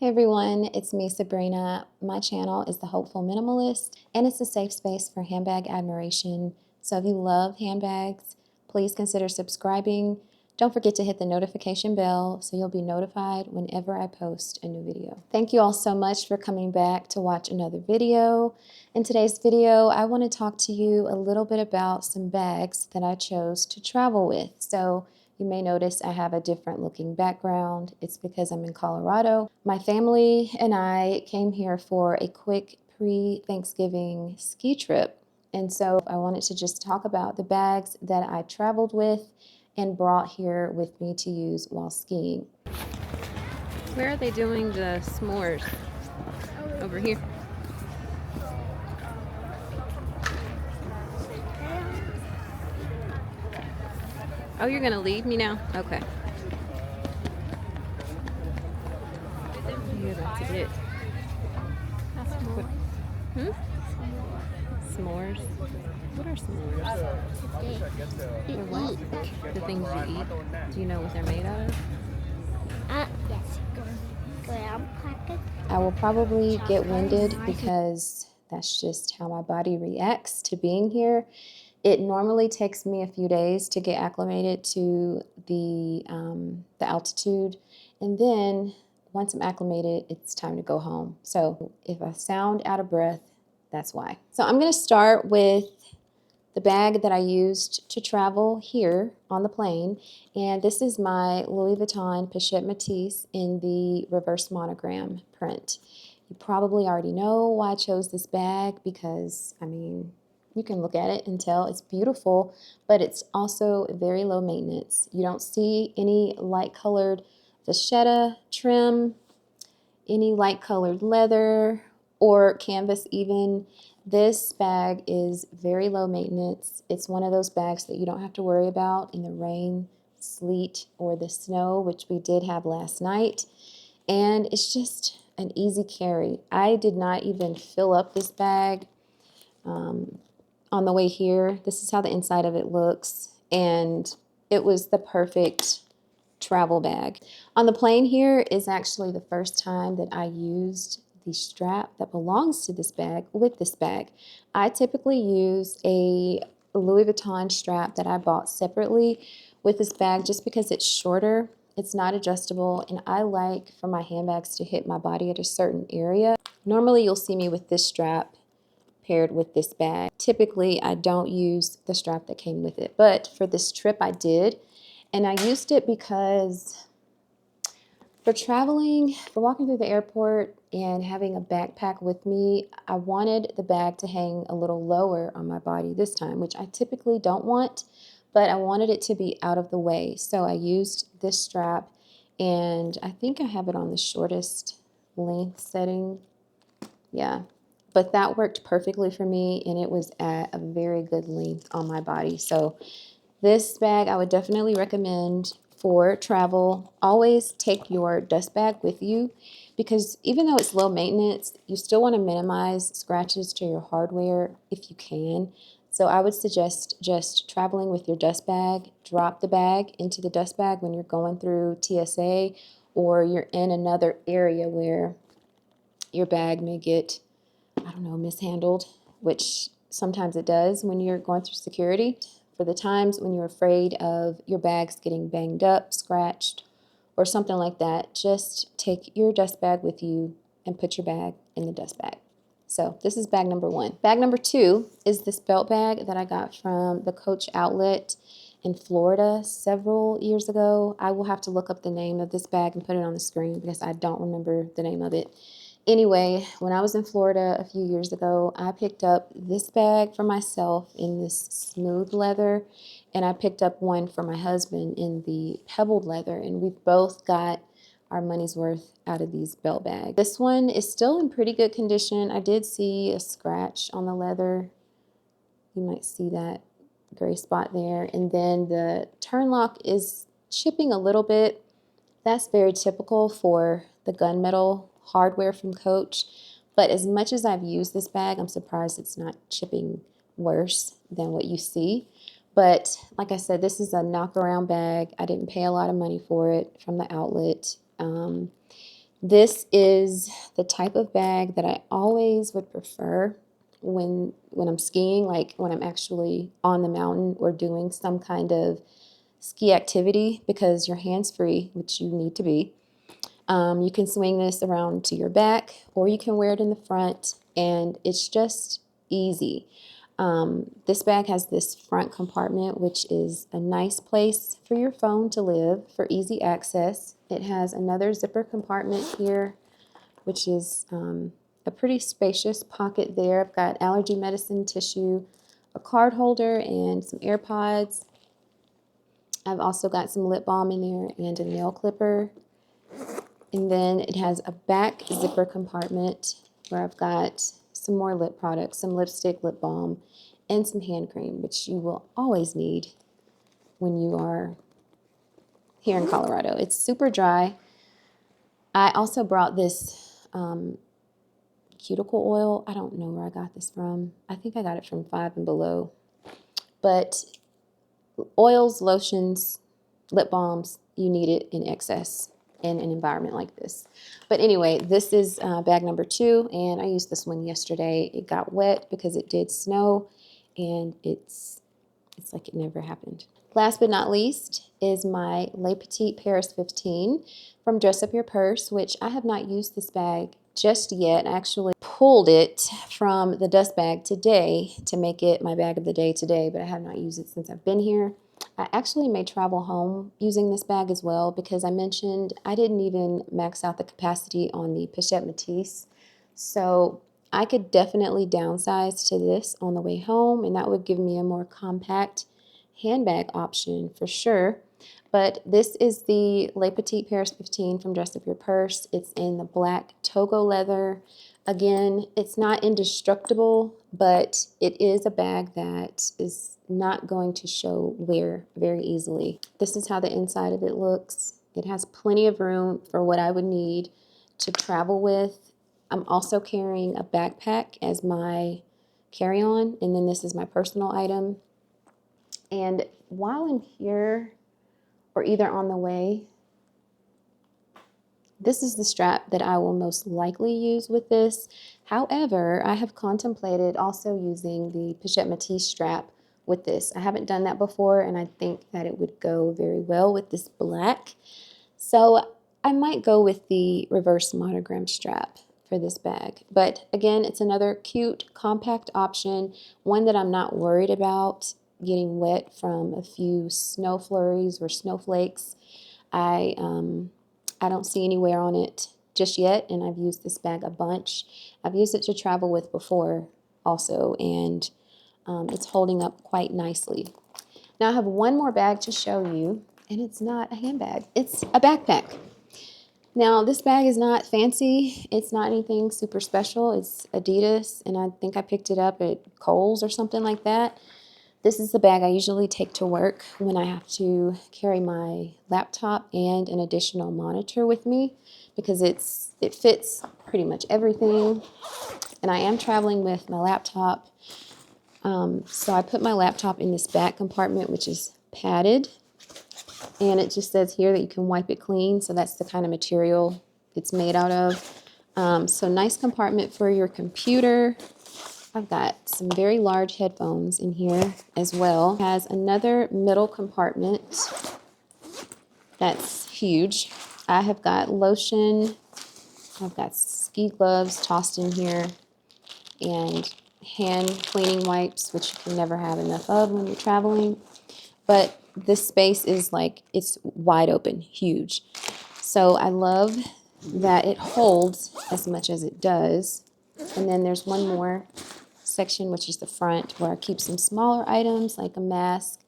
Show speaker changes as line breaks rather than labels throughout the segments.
Hey everyone, it's me, Sabrina. My channel is The Hopeful Minimalist, and it's a safe space for handbag admiration. So if you love handbags, please consider subscribing. Don't forget to hit the notification bell so you'll be notified whenever I post a new video. Thank you all so much for coming back to watch another video. In today's video, I want to talk to you a little bit about some bags that I chose to travel with. So you may notice I have a different looking background. It's because I'm in Colorado. My family and I came here for a quick pre-Thanksgiving ski trip. And so I wanted to just talk about the bags that I traveled with and brought here with me to use while skiing. Where are they doing the s'mores? Over here. Oh, you're gonna leave me now? Okay. You're about to get s'mores. What are s'mores? They're what? The things you eat. Do you know what they're made out of?
Yes. Graham crackers.
I will probably get winded because that's just how my body reacts to being here. It normally takes me a few days to get acclimated to the altitude, and then once I'm acclimated, it's time to go home. So if I sound out of breath, that's why. So I'm going to start with the bag that I used to travel here on the plane, and this is my Louis Vuitton Pochette Métis in the reverse monogram print. You probably already know why I chose this bag because, I mean, you can look at it and tell it's beautiful, but it's also very low maintenance. You don't see any light colored vachetta trim, any light colored leather or canvas even. This bag is very low maintenance. It's one of those bags that you don't have to worry about in the rain, sleet, or the snow, which we did have last night. And it's just an easy carry. I did not even fill up this bag on the way here. This is how the inside of it looks, and it was the perfect travel bag. On the plane here is actually the first time that I used the strap that belongs to this bag with this bag. I typically use a Louis Vuitton strap that I bought separately with this bag just because it's shorter, it's not adjustable, and I like for my handbags to hit my body at a certain area. Normally you'll see me with this strap paired with this bag. Typically, I don't use the strap that came with it, but for this trip I did, and I used it because for traveling, for walking through the airport and having a backpack with me, I wanted the bag to hang a little lower on my body this time, which I typically don't want, but I wanted it to be out of the way. So I used this strap, and I think I have it on the shortest length setting. Yeah. But that worked perfectly for me, and it was at a very good length on my body. So this bag I would definitely recommend for travel. Always take your dust bag with you because even though it's low maintenance, you still want to minimize scratches to your hardware if you can. So I would suggest just traveling with your dust bag. Drop the bag into the dust bag when you're going through TSA or you're in another area where your bag may get, I don't know, mishandled, which sometimes it does when you're going through security. For the times when you're afraid of your bags getting banged up, scratched, or something like that, just take your dust bag with you and put your bag in the dust bag. So this is bag number one. Bag number two is this belt bag that I got from the Coach outlet in Florida several years ago. I will have to look up the name of this bag and put it on the screen because I don't remember the name of it. Anyway, when I was in Florida a few years ago, I picked up this bag for myself in this smooth leather, and I picked up one for my husband in the pebbled leather, and we've both got our money's worth out of these belt bags. This one is still in pretty good condition. I did see a scratch on the leather. You might see that gray spot there, and then the turn lock is chipping a little bit. That's very typical for the gunmetal hardware from Coach, but as much as I've used this bag, I'm surprised it's not chipping worse than what you see. But like I said, this is a knock around bag. I didn't pay a lot of money for it from the outlet. This is the type of bag that I always would prefer when I'm skiing, like when I'm actually on the mountain or doing some kind of ski activity, because you're hands-free, which you need to be. You can swing this around to your back, or you can wear it in the front, and it's just easy. This bag has this front compartment, which is a nice place for your phone to live for easy access. It has another zipper compartment here, which is a pretty spacious pocket there. I've got allergy medicine, tissue, a card holder, and some AirPods. I've also got some lip balm in there and a nail clipper. And then it has a back zipper compartment where I've got some more lip products, some lipstick, lip balm, and some hand cream, which you will always need when you are here in Colorado. It's super dry. I also brought this cuticle oil. I don't know where I got this from. I think I got it from Five and Below. But oils, lotions, lip balms, you need it in excess in an environment like this. But anyway, this is bag number 2, and I used this one yesterday. It got wet because it did snow, and it's like it never happened. Last but not least is my Le Petit Paris 15 from Dress Up Your Purse, which I have not used this bag just yet. I actually pulled it from the dust bag today to make it my bag of the day today, but I have not used it since I've been here. I actually may travel home using this bag as well, because I mentioned I didn't even max out the capacity on the Pochette Métis. So I could definitely downsize to this on the way home, and that would give me a more compact handbag option for sure. But this is the Le Petit Paris 15 from Dress Up Your Purse. It's in the black Togo leather. Again, it's not indestructible, but it is a bag that is not going to show wear very easily. This is how the inside of it looks. It has plenty of room for what I would need to travel with. I'm also carrying a backpack as my carry-on, and then this is my personal item. And while I'm here, or either on the way, this is the strap that I will most likely use with this. However, I have contemplated also using the Pochette Métis strap with this. I haven't done that before, and I think that it would go very well with this black. So I might go with the reverse monogram strap for this bag. But again, it's another cute, compact option, one that I'm not worried about getting wet from a few snow flurries or snowflakes. I don't see any wear on it just yet, and I've used this bag a bunch. I've used it to travel with before also, and it's holding up quite nicely. Now I have one more bag to show you, and it's not a handbag. It's a backpack. Now this bag is not fancy. It's not anything super special. It's Adidas, and I think I picked it up at Kohl's or something like that. This is the bag I usually take to work when I have to carry my laptop and an additional monitor with me, because it fits pretty much everything. And I am traveling with my laptop. So I put my laptop in this back compartment, which is padded. And it just says here that you can wipe it clean. So that's the kind of material it's made out of. So nice compartment for your computer. I've got some very large headphones in here as well. It has another middle compartment that's huge. I have got lotion. I've got ski gloves tossed in here, and hand cleaning wipes, which you can never have enough of when you're traveling. But this space is like, it's wide open, huge. So I love that it holds as much as it does. And then there's one more section, which is the front, where I keep some smaller items like a mask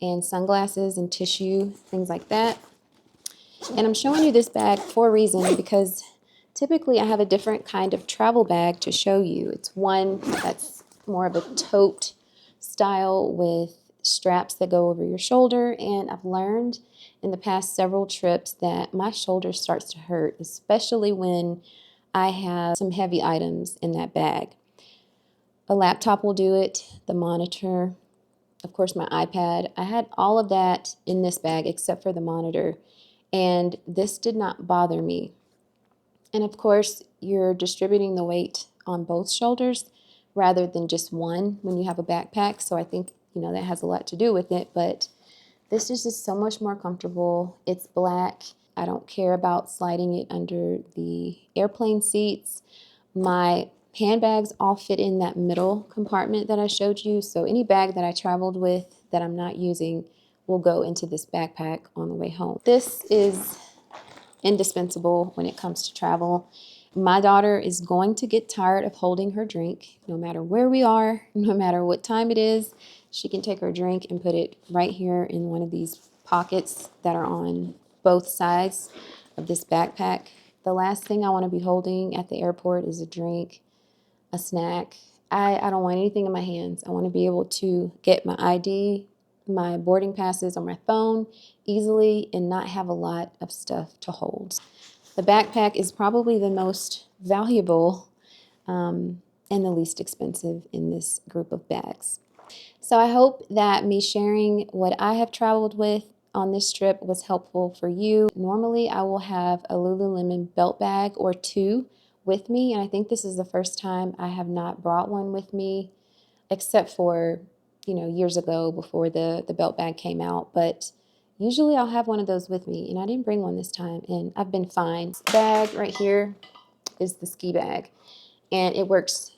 and sunglasses and tissue, things like that. And I'm showing you this bag for a reason, because typically I have a different kind of travel bag to show you. It's one that's more of a tote style with straps that go over your shoulder, and I've learned in the past several trips that my shoulder starts to hurt, especially when I have some heavy items in that bag. A laptop will do it, the monitor, of course my iPad. I had all of that in this bag except for the monitor, and this did not bother me. And of course, you're distributing the weight on both shoulders rather than just one when you have a backpack. So I think, that has a lot to do with it. But this is just so much more comfortable. It's black. I don't care about sliding it under the airplane seats. My handbags all fit in that middle compartment that I showed you. So any bag that I traveled with that I'm not using will go into this backpack on the way home. This is indispensable when it comes to travel. My daughter is going to get tired of holding her drink no matter where we are, no matter what time it is. She can take her drink and put it right here in one of these pockets that are on both sides of this backpack. The last thing I want to be holding at the airport is a drink, a snack. I don't want anything in my hands. I want to be able to get my ID, my boarding passes on my phone easily and not have a lot of stuff to hold. The backpack is probably the most valuable and the least expensive in this group of bags. So I hope that me sharing what I have traveled with on this trip was helpful for you. Normally, I will have a Lululemon belt bag or two with me, and I think this is the first time I have not brought one with me, except for, years ago before the belt bag came out. But usually I'll have one of those with me, and I didn't bring one this time, and I've been fine. This bag right here is the ski bag, and it works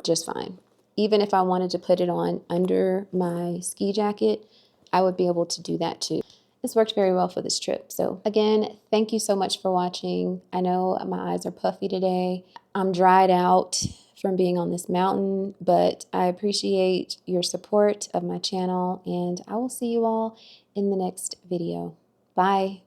just fine. Even if I wanted to put it on under my ski jacket, I would be able to do that too. This worked very well for this trip. So again, thank you so much for watching. I know my eyes are puffy today. I'm dried out from being on this mountain, but I appreciate your support of my channel, and I will see you all in the next video. Bye.